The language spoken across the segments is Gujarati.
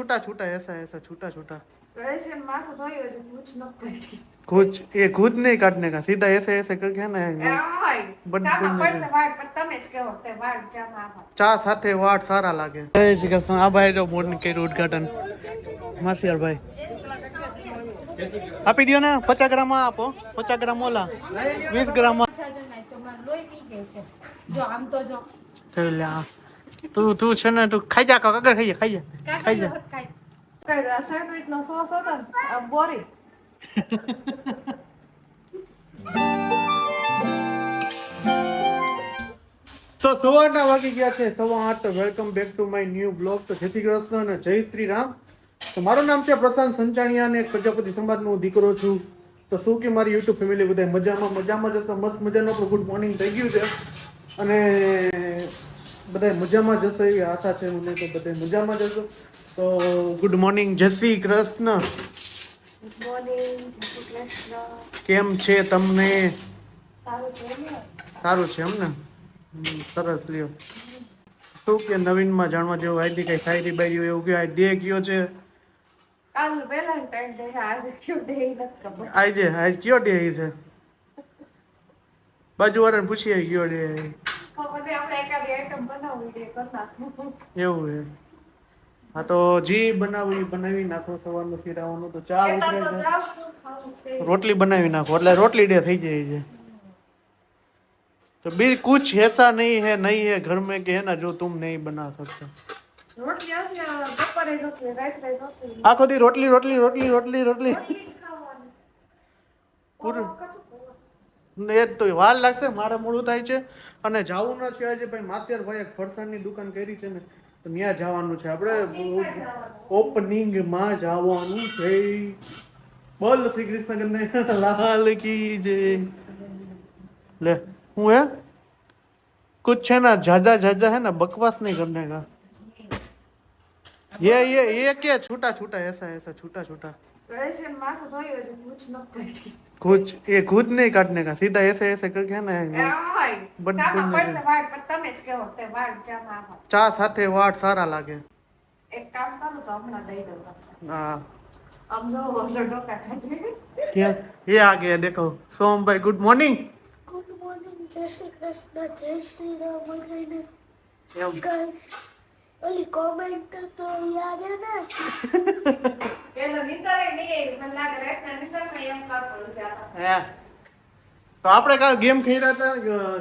छूटा छूटा ऐसा ऐसा छूटा छूटा वैसे माथा धोई हो तो कुछ न काटी कुछ ये खुद नहीं काटने का, सीधा ऐसे ऐसे करके है ना એય ચામાં પડશે વાળ પણ તમે જ કહો તે વાળ ચામાં આવા ચા સાથે વાટ સારા લાગે. જય શ્રી કૃષ્ણ. આ ભાઈ જો મોર્નિંગ કર્યું ઉદઘાટન. માસિયાર ભાઈ આપી દો ને 50 ગ્રામ આપો, 50 ગ્રામ ઓલા 20 ગ્રામ અચ્છા જો નહીં તો માર લોહી પી ગઈ છે જો આમ તો જો થઈ લે. તું છે ને તું ખાઈ જા કાકા, ખાઈ જા ખાઈ જા કાઈ સેન્ડવિચ નો સોસ હતો ને બોરી તો સવારના વાગી ગયા છે 8:15. તો welcome back to my new blog. તો જય શ્રી કૃષ્ણ અને જય શ્રી રામ. તો મારું નામ છે પ્રશાંત સંચાણિયા અને પ્રજાપતિ સમાજનો દીકરો છું. તો શું કે મારી યુટ્યુબ ફેમિલી બધા મજામાં જશો. મસ્ત મજાનો આપણું ગુડ મોર્નિંગ થઈ ગયું છે અને બધા મજામાં જશો એવી આશા છે મને. તો બધા મજામાં જશો. તો ગુડ મોર્નિંગ, જય શ્રી કૃષ્ણ. ગુડ મોર્નિંગ, જય શ્રી કૃષ્ણ. કેમ છે તમને? સારું છે ને? સારું છે એમ ને? સરસ. લ્યો શું કે નવીનમાં જાણવા જેવું આઈડી કઈ શાયરી બાયરી હોય એવું કે આ ડે કયો છે? કાલ વેલેન્ટાઇન ડે આજે કયો ડે નથી ખબર. આજ કયો ડે છે? બાજુવાળાને પૂછીએ કયો ડે ખબર નહીં, આપણે એકાદી આઈટમ બનાવવી દે કરતા એવું છે. હા તો જી બનાવી નાખો. સવારનું શીરાવાનું તો ચા ઉતરે તો છે, જાવ શું ખાવું છે રોટલી બનાવી નાખો એટલે રોટલી ડે થઈ જાય છે. तो भी कुछ ऐसा नहीं है घर में कि है ना जो तुम नहीं बना सकते. રોટલી આજે બપોરે રોટલી રાત્રે રોટલી આખો દી રોટલી રોટલી જ ખાવાની પૂરું એ તો વાર લાગશે. મારે મોડું થાય છે અને જવું ન છે આજે ભાઈ માસિયાર ભાઈ એક ફરસાણની દુકાન કરી છે ને તો ત્યાં જવાનું છે. આપણે ઓપનિંગમાં જવાનું છે. બોલ શ્રી કૃષ્ણ કને લાલ કી જય. ले हूँ है कुछ है ना ज्यादा है ना बकवास नहीं करने का. ये क्या छोटा छोटा ऐसा छोटा छोटा वैसे माथा धोई हो तो कुछ न काटी कुछ ये खुद नहीं काटने का, सीधा ऐसे ऐसे करके है ना એય ચામાં પડશે વાળ પણ તમે જ કહો તે વાળ ચામાં આવા ચા સાથે વાટ સારા લાગે. એક કામ કરું તો હમણાં દઈ દઉં તમને. हाँ આમ જો ઓલો ડોકા ખાધી क्या ये आ गया देखो. सोम भाई गुड मॉर्निंग. ગુડ મોર્નિંગ, જય શ્રી કૃષ્ણ, જય શ્રી રામ બધાને. એમ ગાઈસ ઓલી કોમેન્ટ તો યાદ હે ને એનો નીતરે નહીં મને લાગે રાતના નીતરમાં એમ કરતો છે. હે તો આપણે કાલ ગેમ ખેલ્યા હતા.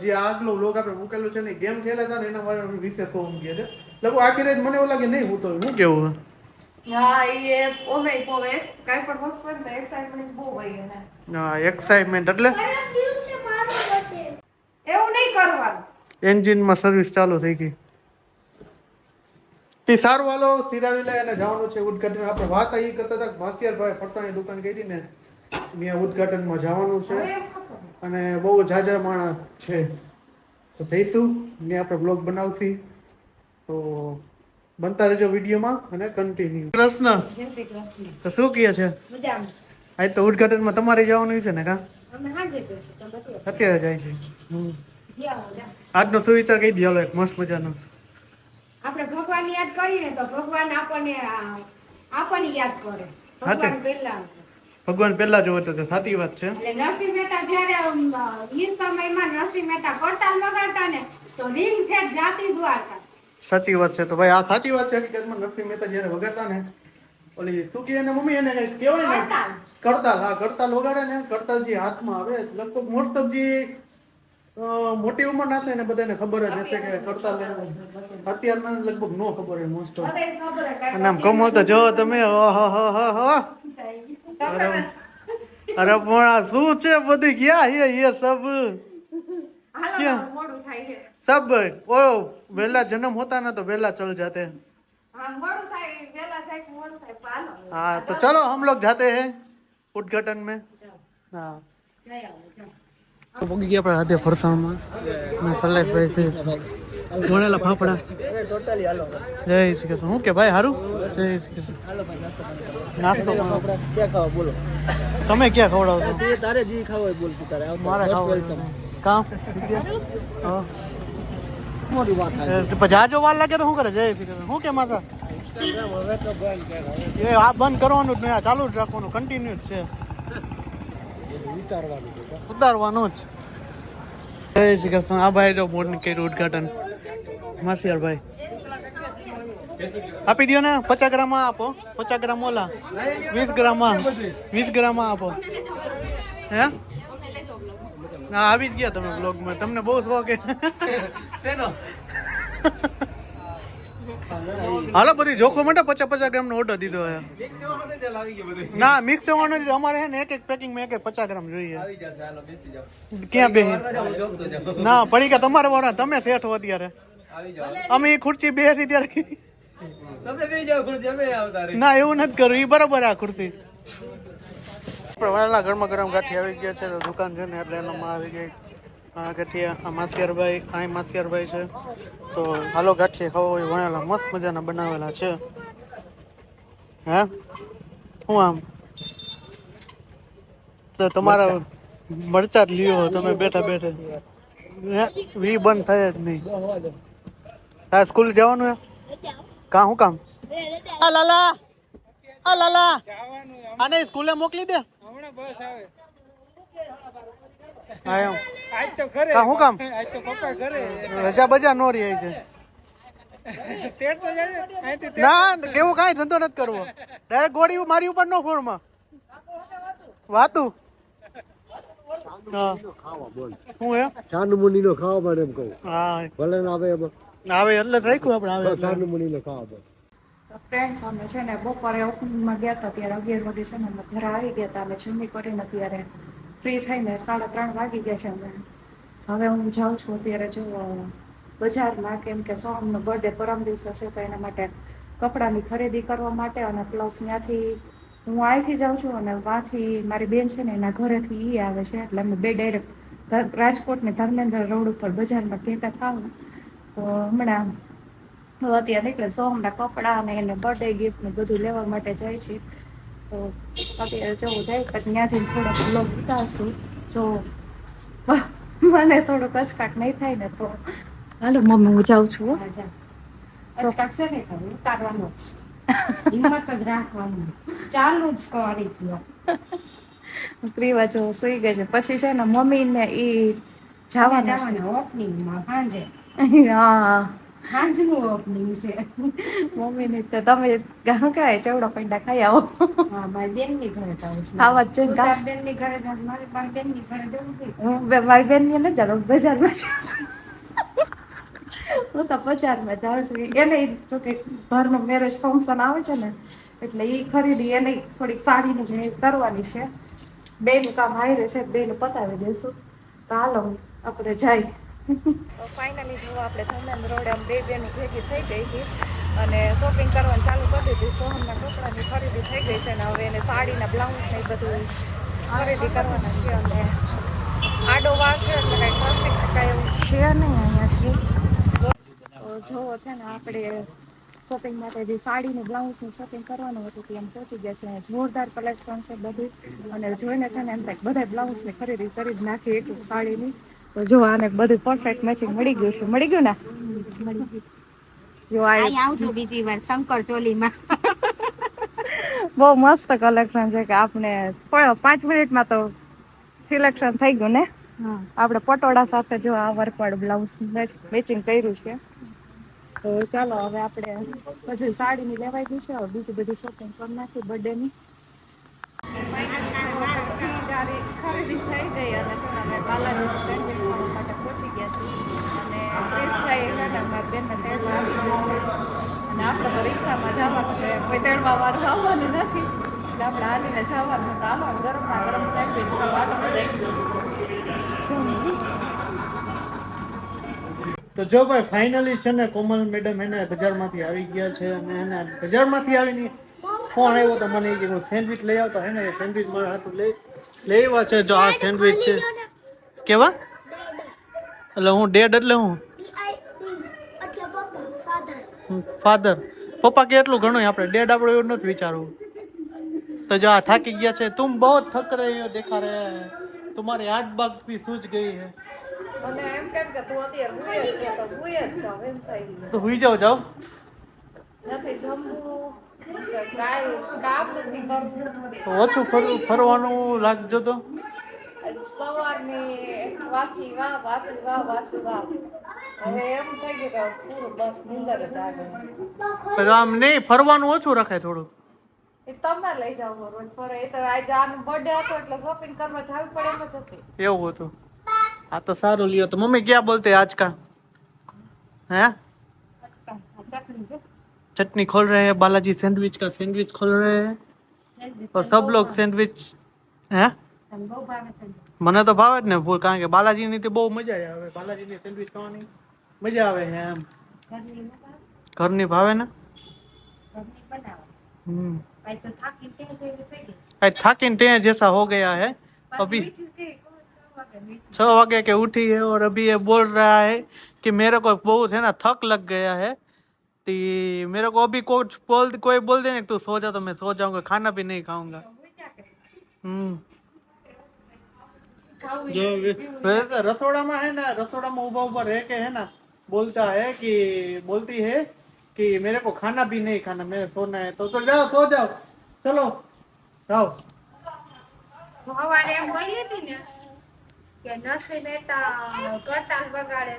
જે આગલો લોગ આપણે મૂકેલું છે ને ગેમ ખેલ્યા હતા ને એના વિશે સોમ કહે છે. લગભગ આખી રાત મને એવું લાગે નહીં હું તો હું કેવું હા એ ઓમે પોવે કાઈ પણ વસ્તુ ને એક્સાઇટમેન્ટ બહુ હોય એને. હા એક્સાઇટમેન્ટ એટલે પરમ દિવસે મારો બર્થડે એવું નહીં કરવાનું. એન્જિનમાં સર્વિસ ચાલુ થઈ ગઈ. તે સારું હાલો સિરાવી લે અને જવાનું છે ઉદ્ઘાટન. આપણે વાત એ કરતા હતા માસિયાર ભાઈ ફરસાણની દુકાન કરી ને ત્યાં ઉદ્ઘાટનમાં જવાનું છે અને બહુ જાજા માણસ છે તો જઈશું ને આપણે બ્લોગ બનાવશી. તો બનતા રહેજો વિડીયોમાં અને કન્ટિન્યુ. કૃષ્ણ જય શ્રી કૃષ્ણ. તો શું કહે છે? મજામાં. આજ તો ઉદ્ઘાટનમાં તમારે જવાનું છે ને કા? અમે હાજે જઈશું તો બતાવો. અત્યારે જાય છે. ગયા હો જા. આજનો શું વિચાર કહી દો એક મસ્ત મજાનો. આપણે ભગવાન યાદ કરીને તો ભગવાન આપણને યાદ કરે. ભગવાન પહેલા ભગવાન પહેલા જોવો તો સાચી વાત છે. એટલે નરસિંહ મહેતા જયારે ઈ સમયમાં નરસિંહ મહેતા કરતા લગાડતા ને તો રીંગ છે જાતિ દ્વારકા. સાચી વાત છે. તો ભાઈ આ સાચી વાત છે. હકીકતમાં નરસિંહ મહેતા જયારે વગાડતા ને ઓલી શું કહે ને મમ્મી એને કઈ કહેવાય ને કરતાલ. હા કરતાલ વગાડે ને કરતાલ જે હાથમાં આવે લગભગ મોસ્ટ ઓફ જે મોટી ઉંમર ના થાય ને બધાને ખબર જ હશે કે કરતાલ અત્યારના લગભગ નો ખબર હોય મોસ્ટ ઓફ. અને આમ કમો તો જો તમે અરે પણ શું છે બધી ક્યાં હે ये सब હાલો મોડું થાય છે. सब ओ वेला जन्म होता ना तो वेला चल जाते हैं. હા મોડું થાય વેલા થાય કે મોડું થાય પાલો. हाँ तो चलो हम लोग जाते हैं उद्घाटन में. हाँ નહીં આવો તો પગી ગયા આપણે હાથે ફરસાણમાં અને સલેશભાઈ છે વણેલા ફાફડા. ટોટલી હાલો જય શ્રી કૃષ્ણ. હું કે ભાઈ હારું? જય શ્રી કૃષ્ણ. નાસ્તો ક્યાં ખાવા બોલો તમે ક્યાં ખવડાવો છો? તારે જી ખાવ હોય બોલ તારે મારે ખાવું કામ હા મોટી વાત થાય જાજો વાર લાગે તો શું કરે? જય શ્રી કૃષ્ણ. શું કે માતા ઇન્સ્ટાગ્રામ હવે તો બંધ કર હવે એ આ બંધ કરવાનું જ નહીં, આ ચાલુ જ રાખવાનું, કન્ટિન્યુ જ છે, ઉતારવાનું છે ઉતારવાનું જ. જય શ્રી કૃષ્ણ. આ ભાઈ જો બોર્ડનું કર્યું ઉદઘાટન, માસિયારભાઈ. આપી દો ને, 50 ગ્રામ આપો, 50 ગ્રામ ઓલા, 20 ગ્રામ 20 ગ્રામ આપો. હે હા આવી જ ગયા તમે બ્લોગમાં, તમને બહુ શોખ શેનો? હાલો બધી જોખો માટે 50 ગ્રામ નો ઓર્ડર દીધો હે. ના મિક્સ જવાનો અમારે હે ને એક પેકિંગમાં એક 50 ગ્રામ જોઈએ. ક્યાં બેહી? ના પડી ગયા તમારે વાળા, તમે સેઠ હો અત્યારે. અમે એ ખુરશી બેસી ત્યારે ના એવું નથી કરવું, એ બરાબર આ ખુરશી. વાળા ગરમા ગરમ ગાંઠી આવી ગયા છે, તો દુકાન છે ને એટલે એનામાં આવી ગઈ ગાંઠિયા. આ માસિયારભાઈ, આ માસિયારભાઈ છે, તો હાલો ગાંઠિયા ખાવો હોય વણેલા મસ્ત મજાના બનાવેલા છે. હે હું આમ તો તમારા મરચા જ લ્યો તમે બેઠા બેઠા, વી બંધ થાય જ નહીં. હા સ્કૂલ જવાનું હે? કા હું કામ? આ લાલા, આ લાલા આને સ્કૂલે મોકલી દે. હમણાં બસ આવે હા એમ આજ તો ઘરે કા હું કામ? આજ તો પપ્પા ઘરે રજા બજા નો રહી છે. તેર તો જાય અહીંથી ના કેવું કાંઈ ધંધો નથી કરવો, ડાયરેક્ટ ગોળી મારી ઉપર નો ફોનમાં વાતું. હા હું હે ચાંદમુની નો ખાવા પડે એમ કહું. હા ભલે ને આવે એમ આવે એટલે જ રાખ્યું આપણે, આવે એટલે. ચાંદમુની નો ખાવા પડે. તો ફ્રેન્ડ્સ અમે છે ને બપોરે ઓપનિંગમાં ગયા હતા ત્યારે 11 વાગે છે ને અમે ઘરે આવી ગયા હતા. અમે જમી કરીને ત્યારે ફ્રી થઈને 3:30 વાગી ગયા છે. અમે હવે હું જાઉં છું અત્યારે જો બજારમાં, કેમ કે સોહમનો બર્થડે પરમ દિવસે છે, તો એના માટે કપડાની ખરીદી કરવા માટે, અને પ્લસ ત્યાંથી હું અહીંથી જાઉં છું અને ત્યાંથી મારી બેન છે ને એના ઘરેથી એ આવે છે, એટલે અમે બે ડાયરેક્ટ રાજકોટની ધર્મેન્દ્ર રોડ ઉપર બજારમાં ભેગા થાવ. તો હમણાં અત્યારે નીકળે સોહમના કપડાં અને એને બર્થડે ગિફ્ટ ને બધું લેવા માટે જાય છે. તો અત્યારે જવું જાય પછી ત્યાં જઈને થોડોક બ્લોગ ઉતારશું. જો મને થોડુંક અચકાટ નહીં થાય ને તો હાલો મમ્મી હું જાઉં છું. અચકાટ છે ને ઉતારવાનો જ, હિંમત જ રાખવાની, ચાલુ જ કરી દો. ક્રીવા જો સુઈ ગઈ છે. પછી છે ને મમ્મીને એ જવાના છે ઓપનિંગમાં સાંજે, હા સાંજનું ઓપનિંગ છે. મમ્મીને તો તમે શું કહેવાય ચવડો પૈડા ખાઈ આવો. હા મારી બેનની ઘરે જાઉં છું. આવા જ છે ને તારી બેનની ઘરે જાઉં, મારી બેનની ઘરે જવું છે. હું મારી બેનને નથી જાતો, બજારમાં જાઉં છું. હું તો બજારમાં જાઉં છું. એને તો કે ઘરનું મેરેજ ફંક્શન આવે છે ને એટલે એ ખરીદી એને થોડીક સાડીની જે કરવાની છે. બેનું કામ હારે છે, બેનું પતાવી દઈશું. તો હાલો આપણે જાય. તો ફાઇનલી જો આપણે ધર્મેન્દ્ર રોડે આમ બે બેનું ભેગી થઈ ગઈ હતી અને શોપિંગ કરવાનું ચાલુ કરી દીધું. સોહમના કપડાની ખરીદી થઈ ગઈ છે ને હવે એને સાડીના બ્લાઉઝ ને એ બધું ખરીદી કરવાના છે. અને આડો વાર છે એટલે કાંઈ ટ્રાફિક કાંઈ એવું છે નહીં અહીંયાથી. તો જોવો છે ને આપણે શોપિંગ માટે જે સાડીનું બ્લાઉઝનું શોપિંગ કરવાનું હતું તે એમ પહોંચી ગયા છે. જોરદાર કલેક્શન છે બધું, અને જોઈને છે ને એમ થાય બધા બ્લાઉઝની ખરીદી કરી જ નાખી એક એક સાડીની. તો જો આને બધું પરફેક્ટ મેચિંગ મળી ગયું છે. મળી ગયું ને? મળી ગયું. જો આવજો બીજી વાર શંકર ચોલીમાં. બહુ મસ્ત કલેક્શન છે કે આપણે 5 મિનિટમાં તો સિલેક્શન થઈ ગયું ને. આપણે પટોળા સાથે જો આ વર્કવાળું બ્લાઉઝ મેચિંગ કર્યું છે. તો ચાલો હવે આપણે પછી સાડીની લેવાઈ ગઈ છે, હવે બીજી બધી શોપિંગ કરી નાખી બર્થડેની. ખરીદી થઈ ગઈ અને છે ને અમે બાલાજીનો સેન્ડવિચ ખાવા માટે પહોંચી ગયા છીએ. અને ક્રિશભાઈ છે ને મારી બેનને તેડવા આવી ગયું છે અને આપણે તો રિક્ષામાં જવાનું છે, કોઈ તેડવા વાળું આવવાનું નથી એટલે આપણે હાલીને જવાનું. તો હાલો ગરમમાં ગરમ સેન્ડવિચ ખાવાનું તો જો ભાઈ ફાઇનલી છે ને કોમલ મેડમ એને બજારમાંથી આવી ગયા છે, અને એને બજારમાંથી આવીને ફોન આવ્યો તો મને કે સેન્ડવિચ લઈ આવતા હે ને, એ સેન્ડવિચ મારા હાથું લેવા છે. જો આ સેન્ડવિચ છે કેવા, એટલે હું ડેડ એટલે હું ફાધર, પપ્પા કે એટલું ઘણું આપણે ડેડ આપણે એવું નથી વિચારવું. તો જો આ થાકી ગયા છે. તુમ બહુ થક રહે હો, દેખા રહે तुम्हारी आंख बाग भी सूझ गई है. અને એમ કેમ કે તું અત્યારે હુઈ જ છે તો હુઈ જ જાવ એમ થઈ ગયું. તો હુઈ જાઓ જાઓ. નથી જમવું કે કામ નથી કરવું. તો ઓછું ફરવાનું રાખજો તો. સવારની વાસી વાહ. હવે એમ થઈ ગયું કે પૂરું બસ નીંદર જ આવે. આમ નહીં, ફરવાનું ઓછું રખાય થોડું. એ તમે લઈ જાઓ રોજ ફરે. એ તો આજે આનો બર્થડે હતો એટલે શોપિંગ કરવા જવી પડે એમ જ હતી. એવું હતું. આ તો સારું લ્યો. તો મમ્મી ક્યાં બોલતે આજ કા? हैं? चटनी जो चटनी खोल रहे हैं, बालाजी सैंडविच का सैंडविच खोल रहे हैं और सब लोग सैंडविच हैं. મને તો ભાવે જ ને ફૂલ, કારણ કે બાલાજીની તો બહુ મજા આવે. બાલાજીની સેન્ડવિચ ખાવાની મજા આવે છે એમ. ઘરની ભાવે ને. થાकीन टें जैसा हो गया है. अभी 6 वागे के उठी है और अभी ये बोल रहा है कि मेरे को बहुत है ना थक लग गया है. तो मेरे को अभी कोई बोल दे ना तू सो जा तो मैं सो जाऊंगा, खाना भी नहीं खाऊंगा. जो वैसे रसोड़ा में है ना, रसोड़ा में ऊपर रह के है ना बोलता है कि बोलती है कि मेरे को खाना भी नहीं खाना, मेरे सोना है. तो जाओ सो जाओ, चलो जाओ. હવારે એમ બોલી હતી ને કે નસી મહેતા કરતાલ બગાડે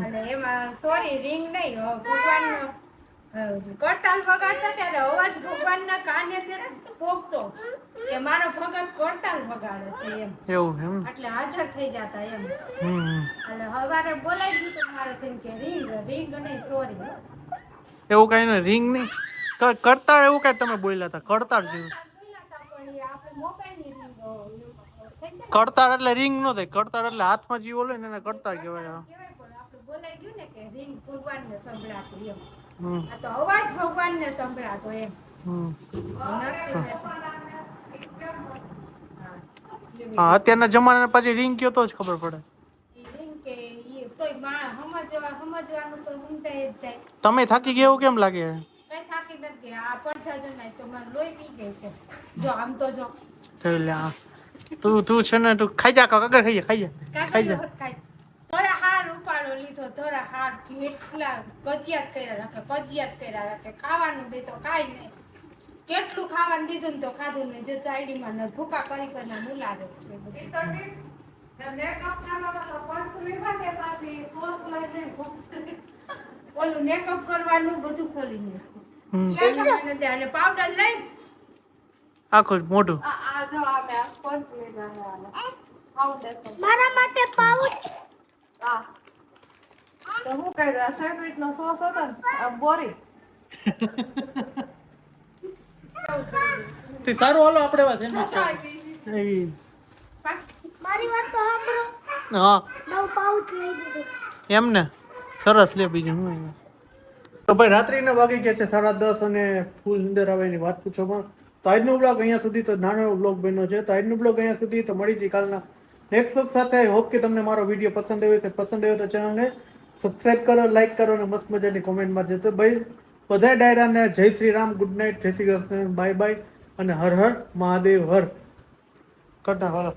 અને એમાં સોરી રિંગ નહીં ભગવાન કરતાલ બગાડતા ત્યારે અવાજ ભગવાનના કાને છે ને પોગતો કે મારો ભગત કરતાલ બગાડે છે એમ. એવું એમ એટલે હાજર થઈ જતા એમ. એટલે હવારે બોલાઈ ગયું તો મારે થઈને કે રિંગ નહીં સોરી. એવું કઈ ને રિંગ નહીં કરતા, એવું કઈ તમે બોલ્યા હતા કરતા જેવું. કરતાર એટલે રિંગ નો થાય. કરતાર એટલે હાથમાં જીવો લે ને એને કરતાર કહેવાય. બોલાઈ ગયું ને કે રિંગ ભગવાનને સંભળાતું એમ. આ તો અવાજ ભગવાનને સંભળાતો એમ. હા, અત્યારના જમાના પછી રિંગ કયો તો જ ખબર પડે. રિંગ કે ઈ તોય સમજવાનું તો સમજાય જ જાય. તમે થાકી ગયા એવું કેમ લાગે? કઈ થાકી નથી. આ પડછા જો નહીં તો મારે લોહી પી ગઈ છે. જો આમ તો જો જોઈ લે. તું છે ને તું ખાઈ જા કાકા, ખાઈ જા. થોડા હાર ઉપાડો લીધો, થોડા હાર કેટલા કજિયાત કર્યા રાખે ખાવાનું દે તો કાઈ નહીં. કેટલું ખાવાનું દીધું ને તો ખાધું ને જે ચાઈડીમાં ને ભૂકા કરી કરીને મુલાવે છે. ઓલું મેકઅપ કરવાનું બધું ખોલી નાખ્યું. પાવડર લઈ આખું મોઢું મારા માટે પાઉચ. તો હું કર્યું સેન્ડવિચ નો સોસ હતો ને બોરી તે સારું. હાલો આપણે વા સેન્ડવિચ મારી વાત તો સાંભળો. હા નવ પાઉચ લઈ દીધું. એમ ને સરસ લે. બીજું હું તો ભાઈ રાત્રિના વાગી ગયા છે 10:30 અને ફૂલ નીંદર આવે એની વાત પૂછોમાં. તો આજનો બ્લોગ અહીંયા સુધી, તો નાનો બ્લોગ બન્યો છે. તો આજનો બ્લોગ અહીંયા સુધી. તો મળી જઈ કાલના નેક્સ્ટ બ્લોગ સાથે. હોપ કે તમને મારો વિડીયો પસંદ આવ્યો છે. પસંદ આવ્યો તો ચેનલને સબસ્ક્રાઇબ કરો, લાઈક કરો અને મસ્ત મજાની કોમેન્ટ મારજો. તો ભાઈ બધા ડાયરાને જય શ્રી રામ, ગુડ નાઇટ, જય શ્રી કૃષ્ણ, બાય બાય અને હર હર મહાદેવ હર કરતા.